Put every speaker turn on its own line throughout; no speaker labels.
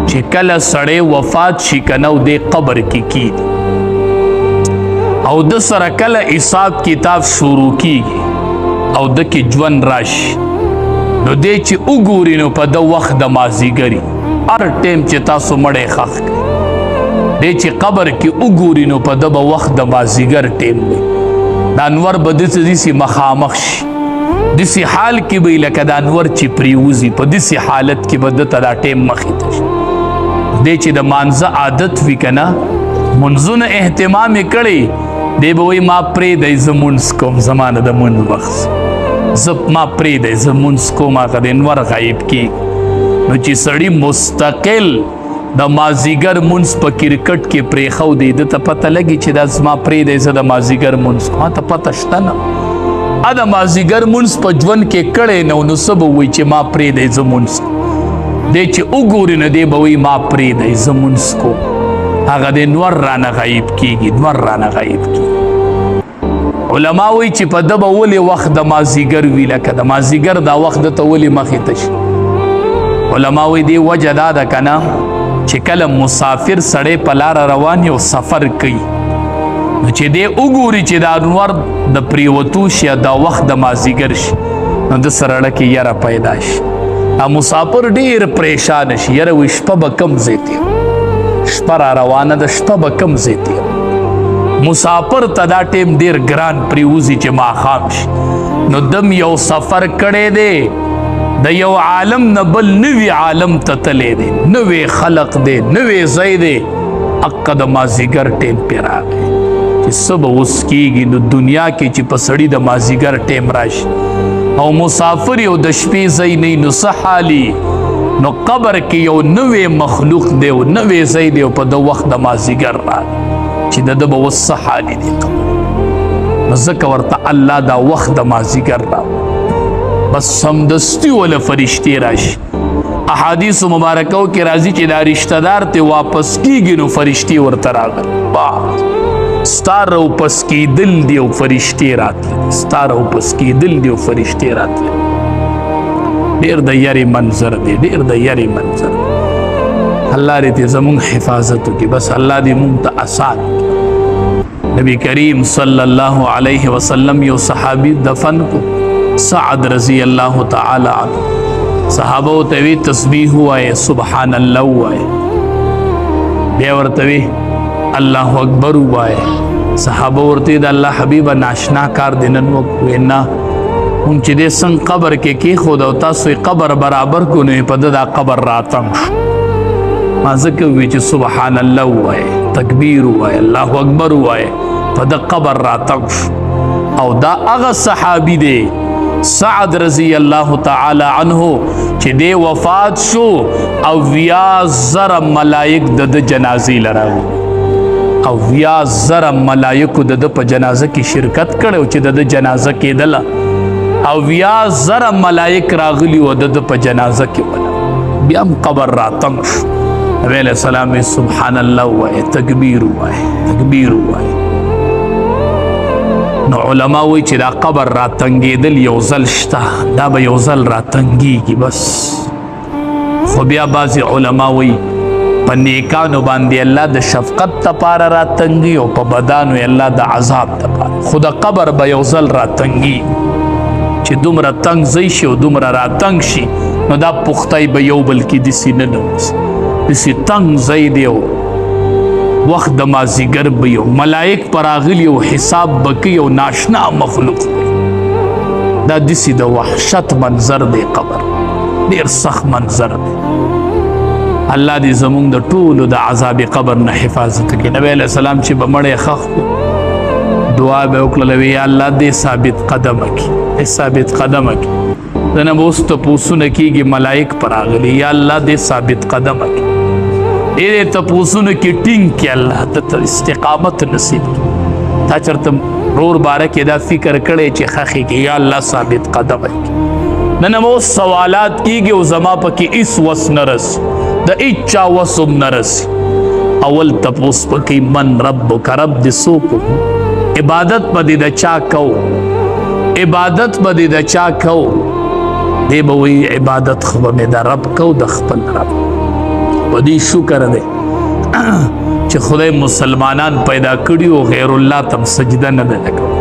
چې کله سړی وفات شي کنه او دې قبر کې کیږي او د سره کله حساب کتاب شروع کیږي او د کې ژوند راشي نو دې چې وګوري نو په د وخت د مازدیګري هر ټیم چې تاسو مړی ښخ کړئ دې چې قبر کې وګوري نو په د به وخت د مازدیګر ټیم دی د انور به داسې مخامخ شي داسې حال کې به لکه د انور چې پریوزي په داسې حالت کې به دته دا ټیم مخې ته شي دې چې د مانځه عادت وي که نه منځونه اهتمام یې کړی دی به وایي ما پرېږدی زه مونځ کوم زما نه د مونځ وخت ما پرېږدی زه مونځ کوم هغه د انور غایب کېږي نو چې سړي مستقل د مازدیګر مونځ په کرکټ کې پرېښودی ده ته پته لګي چې دا زما پرېږدی زه د مازدیګر مونځ کوم ما ته پته شته نه د مازدیګر مونځ په ژوند کې کړی نه نو څه به وایي چې ما پرېږدی زه مونځ کوم دی چې وګوري نو دی به وایي ما پرېږدی زه مونځ کوم هغه د نور رانه غایب کېږي نور رانه غایب کېږي علما وایي چې په ده به ولې وخت د مازدیګر وي لکه د مازدیګر دا وخت ده ته ولې مخې ته شي علما وایي دې وجه دا ده که نه چې کله مسافر سړی په لاره روان یو سفر کوي نو چې دی وګوري چې دا انور د پریوتو شي دا وخت د مازدیګر شي نو د سره اړه کې یره پیدا شي مسافر ډېر پریشان شي یره وایي شپه به کم ځای تېر شپه را روانه ده شپه به کم ځای تېر مسافر ته دا ټیم ډېر ګران پریوزي چې ماښام شي نو دم یو سفر کړی دی د یو عالم نه بل نوي عالم ته تللی دی نوی خلق دی نوی ځای دی حقه د مازدیګر ټیم پې راغی چې څه به اوس کېږي نو دنیا کې چې په سړي د مازدیګر ټیم راشي او مسافر یو د شپې ځای نه نو څه حالي نو قبر کې یو نوی مخلوق دی او نوی ځای دی او په د وخت د مازدیګر راغی چې د ده به اوس څه حالي دی قبر نو ځکه ورته الله دا وخت د مازدیګر راغی بس سمدستی ولا فرشتي راشي احادیث مبارکو کې راځي چې دا رشتہ دار ته واپس کیږي نو فرشتي ورته راغلي ستار واپس کیدل دی او فرشتي راتلي ستار واپس کیدل دی او فرشتي راتلي ډېر د یاري منظر دی ډېر د یاري منظر الله دې زموږ حفاظت وکړي بس الله دې موږ ته آسان نبی کریم صلی الله علیه وسلم یو صحابي دفن کو سعد رضی اللہ تعالی عنہ صحابہ توی تسبیح ہوئے سبحان اللہ ہوئے بیا ورتوی اللہ اکبر ہوئے صحابہ ورتی دا اللہ حبیب ناشنا کار دینن وینا ان چی دے سنگ قبر کے خود او تاسوی قبر برابر کو نوی پا دا قبر راتم ما ذکر ہوئی چی سبحان اللہ ہوئے تکبیر ہوئے اللہ اکبر ہوئے پا دا قبر راتم او دا اغا صحابی دے سعد رضی اللہ تعالی عنہ چې دی وفات شو او 20,000 ملائک د جنازې لراغلي او 20,000 ملائکو د په جنازه کې شرکت کړو چې د جنازه کېدله او 20,000 ملائک راغلي و د په جنازه کې ولا بیا هم قبر راتم شو نبی علیہ السلام سبحان الله وایي تکبیر وایي تکبیر وایي نو علما وی چې دا قبر را تنګېدل یو ځل شته دا به یو ځل را تنګېږي بس خو بیا بعضې علما وی په نیکانو باندې الله د شفقت دپاره را تنګي او په بدانو یې الله د عذاب دپاره خو د قبر به یو ځل را تنګي چې دومره تنګ ځای شي او دومره را تنګ شي نو دا پختۍ به یو بل کې داسې نه نوځي داسې تنګ ځای دی او وقت د مازدیګر به یو ملائک پر راغلي او حساب به کوي او ناشنا مخلوق دی دا داسې د وحشت منظر دی قبر ډېر سخت منظر دی الله دې زموږ د ټولو د عذاب قبر نه حفاظت وکړي نبی علیه السلام چې به مړی ښخ کړو دعا به وکړله وی یا الله دې ثابت قدمه کړي ثابت قدمه کړي دنه به اوس تپوسونه کېږي ملائک پر راغلي یا الله دې ثابت قدمه کړي دې تپوسونو کې ټینګ کړي الله ته استقامت نصیب کړي تا چېرته رور باره کې دا فکر کړی چې ښخې کې یا الله ثابت قدمه کړي نن به اوس سوالات کېږي او زما پکې هېڅ وس نه رسي د هېچا وس هم نه رسي اول تپوس پکې من ربک رب دې څوک عبادت به دې د چا کوو عبادت به دې د چا کوو دی به وایي عبادت خو به مې د رب کوو د خپل رب په دې شکر دی چې خدای مسلمانان پیدا کړي او غیر الله ته سجده نه ده کوي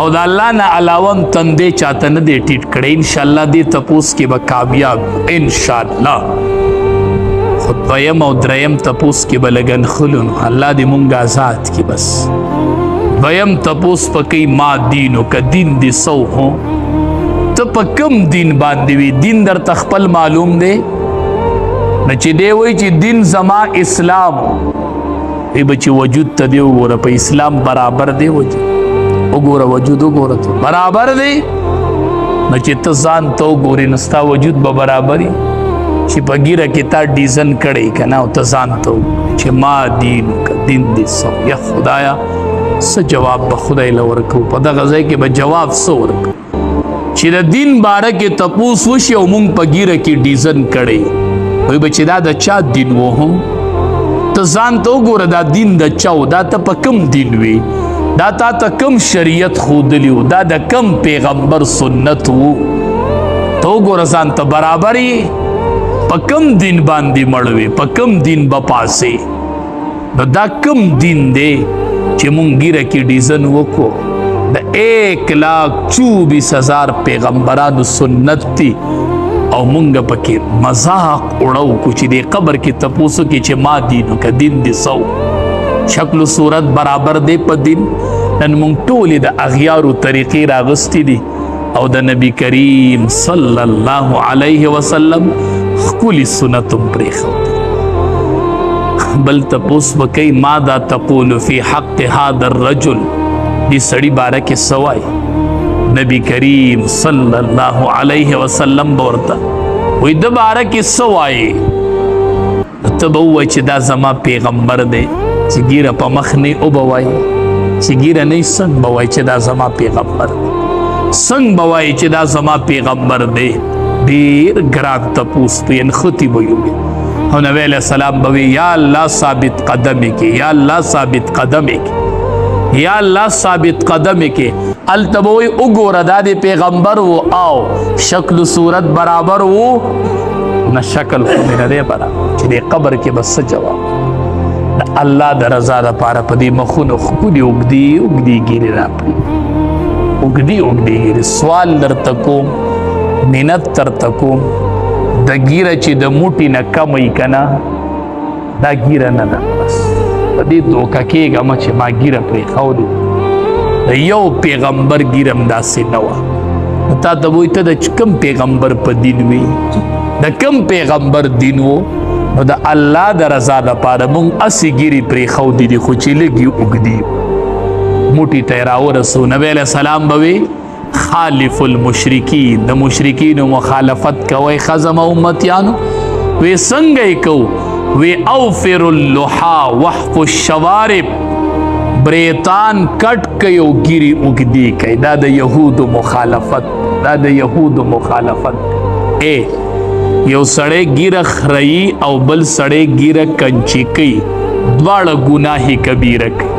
او د الله نه علاوه تندې چاته نه دی ټیټ کړی ان شاء الله دې تپوس کې به کامیاب ان شاء الله خو دویم او دریم تپوس کې به لګن خلون الله دې مونږ آزاد کړي بس دویم تپوس پکې ما دینو که دین دې سو هو ته په کوم دین باندې وي دین درته خپل معلوم دی نه چې دی وایي چې دین زما اسلام ای بچی وجود ته دی وګوره په اسلام برابر دی وګوره وجود وګوره ته برابر دی نو چې ته ځان ته وګورې نو ستا وجود به برابر وي چې په ګیره کې تا ډیزن کړی که نه او ته ځان ته وګورې چې ما دین که دین دې سو یا خدایا څه جواب به خدای له ورکوو په دغه ځای کې به جواب څه ورکوو چې د دین باره کې تپوس وشي او مونږ په ګیره کې ډیزن کړی وایي به چې دا د چا دین و هم ته ځان ته وګوره دا دین د چا و دا ته په کوم دین وي دا تا ته کوم شریعت ښودلی و دا د کوم پیغمبر سنت و ته وګوره ځان ته برابر یې په کوم دین باندې مړ وې په کوم دین به پاسې نو دا کوم دین دی چې مونږ ګیره کې ډیزن وکړو د 1,24,000 پیغمبرانو سنت دی او مونږ پکې مذاق اړو کو چې د قبر کې تپوسو کې چې ما دینو که دین دې سو شکل و صورت برابر دی په دین نن مونږ ټولې د اغیارو طریقې راغستې دي او د نبی کریم صلی الله علیه وسلم ښکلي سنت هم پرېښودي بل تپوس وکئ ماذا تقول فی حق هذا الرجل دی سړي باره کې څه وایي نبی کریم صلی الله علیه وسلم به ورته وایي د باره کې څه وایي ته به ووایي چې دا زما پیغمبر دی چې ګیره په مخ نه وبه وایي چې ګیره نه څنګه به وایي چې دا زما پیغمبر دی څنګه به وایي چې دا زما پیغمبر دی ډېر ګران تپوس په نښتې به یو او نبی علیه السلام به وي یا الله ثابت قدمې کې یا الله ثابت قدمې کې یا الله ثابت قدمې کې هلته به وایي وګوره دا د پیغمبر و او شکل صورت برابر و نه شکل خو مې نه دی برابر چې د قبر کې به څه جواب د الله د رضا دپاره په دې مخونو ښکلي اوږدې اوږدې ګیرې راپرېږدي اوږدې اوږدې ګیرې سوال درته کوم منت درته کوم د ګیره چې د موټي نه کم وي که نه دا ګیره نه ده بس په دې دوکه کېږم چې ما ګیره پرېښودې د یو پیغمبر ګیره هم داسې نه وه نو تا ته به وایي ته د کوم پیغمبر په دین وي د کوم پیغمبر دین و نو د الله د رضا دپاره مونږ هسې ګیرې پرېښودې دي خو چې لږ یې اوږدي موټي ته یې راورسو نبی علیه السلام به وي خالف المشرکین د مشرکینو مخالفت کوئ خزم امتیانو وی څنګه یې کوو وی اوفر اللحا وحف الشوارب بریتان کټ کوي او ګیرې اوږدې کوي دا د یهودو مخالفت دا د یهودو مخالفت یو سړی ګیره خرئی او بل سړی ګیره کنچی کوي دواړه ګناهی کبیره کوي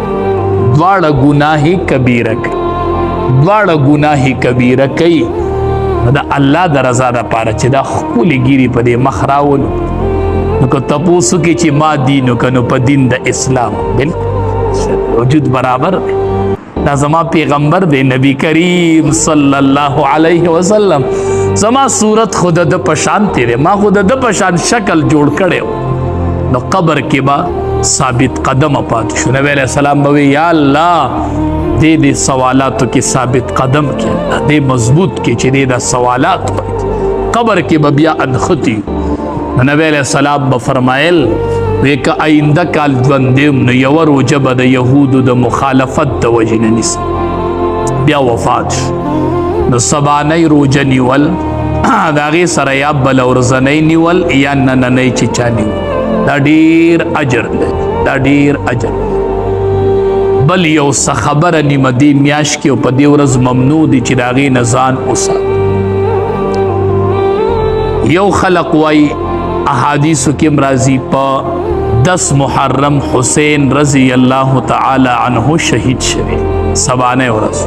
دواړه ګناهی کبیره کوي دواړه ګناهی کبیره کوي د الله د رضا دپاره چې دا ښکلې ګیرې په دې مخ راولو نو که تپوس وکړي چې ما دین وکړه نو په دین د اسلام بلکل وجود برابر دی دا زما پیغمبر دی نبی کریم صلی الله علیه وسلم زما صورت خود د پشانتی دی ما خود د پشان شکل جوړ کړی نو قبر کې به ثابت قدم پاتې شو نبی علیه السلام به وی یا الله دې سوالاتو کې ثابت قدم کې دې مضبوط کې چې دې دا سوالات وایي قبر کې به بیا انختی نبی علیه السلام به فرمایل وی که آینده کال ژوندیم نو یوه روژه به د یهودو د مخالفت د وجې نه نیسم بیا وفات شو نو سبانۍ روژه نیول د هغې سره یا بله ورځنۍ نیول یا نننۍ چې چا نیول دا ډېر اجر لري دا ډېر اجر بل یو څه خبره نیمه دې میاشت کې او په دې ورځ ممنوع دي چې د هغې نه ځان وساتو یو خلق وایي احادیثو کې راځي په 10 محرم حسین رضی الله تعالی عنه شهید شوی سبانه ورځ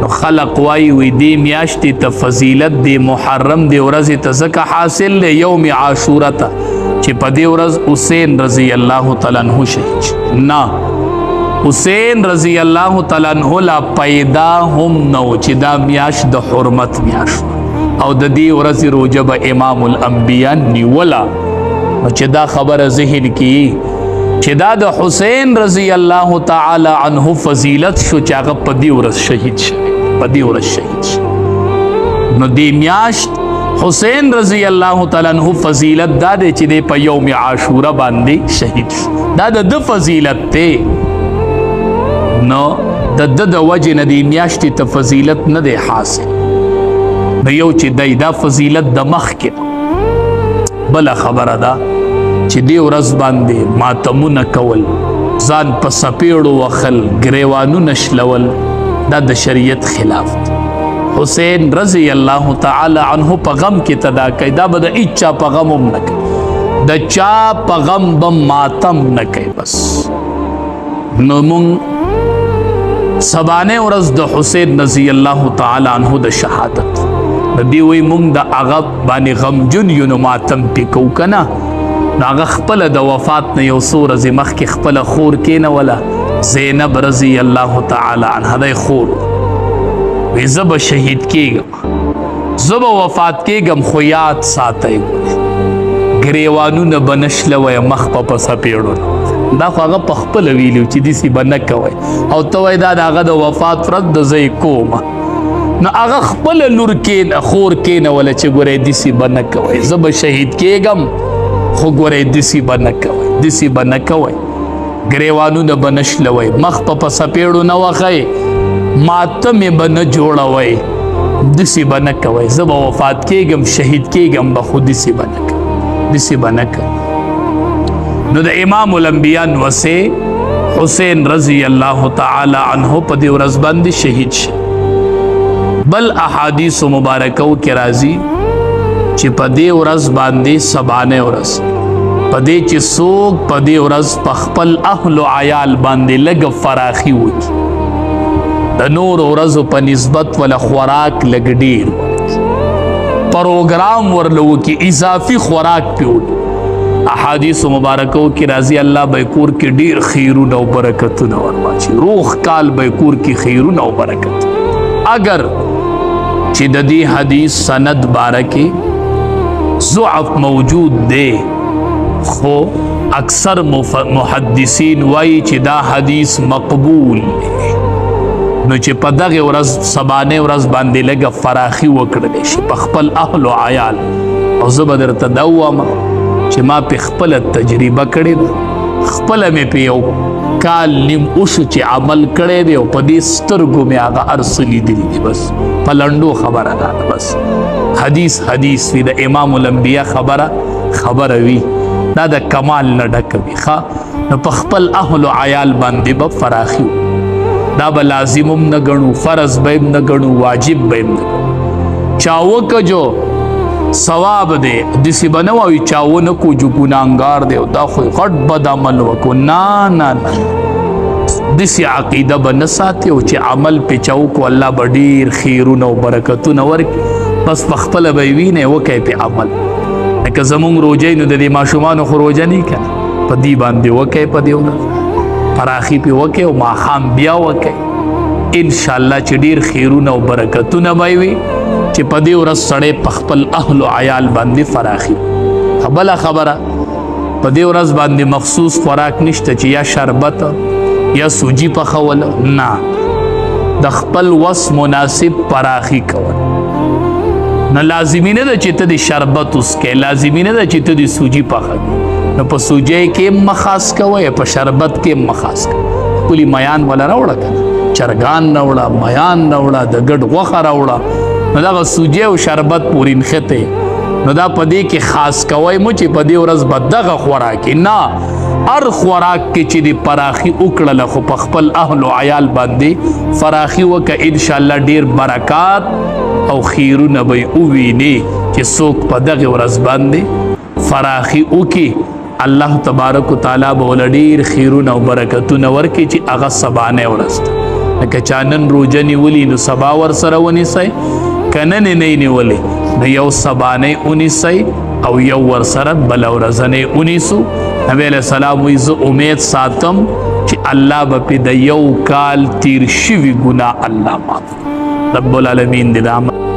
نو خلق وای وی دی میاشتې ته فضیلت دی محرم دی ورځې ته ځکه حاصل دی یوم عاشوره ته چې په دې ورځ حسین رضی الله تعالی عنہ شهید نه حسین رضی الله تعالی عنہ لا پیدا هم نو چې دا میاشت د حرمت میاشت او د دې ورځې روزه به امام الانبیاء نیولا چې دا خبره ذهن کی چې دا د حسین رضی الله تعالی عنہ فضیلت شو چې هغه په دې ورځ شهید شوی په دې ورځ شهید شو نو دې میاشت حسین رضی الله تعالی عنہ فضیلت دا دی چې په یوم عاشوره باندې شهید شو دا د فضیلت ته نو د وجه نه دې میاشتې ته فضیلت نه دی حاصل نو یو چې دا فضیلت د مخ کې بل خبره ده چې دې ورځ باندې ماتمونه کول ځان په سپېړو وخل ګریوانونه شلول دا د شریعت خلاف دی حسین رضی الله تعالی عنہ په غم کې تدا کوي دا به د اچا په غم هم نه کوي د چا په غم به ماتم نه کوي بس نو مونږ سبانه ورځ د حسین رضی الله تعالی عنہ د شهادت دی وی مونږ د هغه باندې غمجن یو نو ماتم پکو کنه هغه خپل د وفات نه یو څو ورځې مخکې خپل خور کېنه ولا زینب رضی الله تعالی عنها د خور وی زب شهید کېږم زب وفات کېږم خو یاد ساتئ ګریوانونه به نشلوئ مخ په سپېړو دا خو هغه په خپله ویلي چې داسې به نه کوئ او ته وایې دا د هغه د وفات ورځ د زه یې کومه نو هغه خپله لور خور کېنوله چې ګورئ داسې به نه کوئ زه به شهید کېږم خو ګورئ داسې به نه کوئ داسې به نه کوئ ګریوانونه به نشلوئ مخ په سپېړو نه وخئ ماتمې به نه جوړوئ داسې به نه کوئ زه به وفات کېږم شهید کېږم به خو داسې به نه کوئ داسې به نه کوئ نو د امام الانبیاء نوسې حسین رضی الله تعالی عنہ په دې ورځ باندې شهید شي بل احادیث مبارکو کې راځي چې په دې ورځ باندې سبانه ورځ په دې چې څوک په دې ورځ په خپل اهل او عیال باندې لږ فراخي وکړي د نور ورځو په نسبت ولا خوراک لږ ډېر پروګرام ورلو کې اضافي خوراک پیول احادیث مبارکو کې راځي الله به کور کې ډېر خیرونه او برکتونه ورواچي روح کال به کور کې خیرونه او برکت اگر چې د دې حدیث سند بارکه ضعف موجود دی خو اکثر محدثین وایي چې دا حدیث مقبول نو چې په دغه ورځ سبانه ورځ باندې لږه فراخي وکړل شي په خپل اهل او عیال او زه به درته دا ووایم چې ما په خپل تجربه کړې ده خپل مې په یو کال نیم اوسو چې عمل کړی دی او په دې سترګو مې هغه هر څه لیدلي دي بس په لنډو خبره ده بس حدیث وي د امام الانبیاء خبره وي دا د کمال نه ډکه وي ښه نو په خپل اهل او عیال باندې به فراخي دا به لازم هم نه ګڼو فرض به هم نه ګڼو واجب به هم نه ګڼو چاوه که جو ثواب دی داسې به نه وایو چاوه نه کو جو ګناهګار دی او دا خو غټ بد عمل وکړو نه داسې عقیده به نه ساتي او چې عمل پې چاو کو الله به ډېر خیرونه او برکتونه ورکړي بس په خپله به یې وینئ وکئ پې عمل لکه زمونږ روژې نو د دې ماشومانو خو روژه نه که نه په دې باندې وکئ په دې ورځ فراخي پې وکئ او ماښام بیا وکئ انشاءالله چې ډېر خیرونه او برکتونه به وي چې په دې ورځ سړی په خپل اهل او عیال باندې فراخي بله خبره په دې ورځ باندې مخصوص خوراک نشته چې یا شربت یا سوجي پخول نه د خپل وس مناسب فراخي کول نه لازمي نه ده چې ته د شربت وسکې لازمي نه ده چې ته د سوجي پخوې نو په سوجۍ کې مخاص کوئ په شربت کې مخاص کوئ خپلې میان وله راوړه که نه چرګان راوړه میان راوړه د ګډ غوښه راوړه نو دغه سوجۍ او شربت پورې نښتې نو دا په دې کې خاص کوئ مو چې په دې ورځ به دغه خوراکې نه هر خوراک کې چې د فراخي وکړله خو په خپل اهل او عیال باندې فراخي وکړه انشاءالله ډېر برکات او خیرونه به یې ووینې چې څوک په دغه ورځ باندې فراخي وکړي الله تبارک و تعالی به ول ډېر خیرونه او برکتونه ورکړي چې هغه سبانه ورځ ده لکه چا نن روژه نیولي نو سبا ورسره ونیسئ که نن یې نه نیولې نو یو سبانۍ ونیسئ او یو ورسره بله ورځنۍ ونیسو. نبی علیه السلام وایي زه امید ساتم چې الله به پې د یو کال تیر شوي ګناه الله معاف. رب العالمین دې د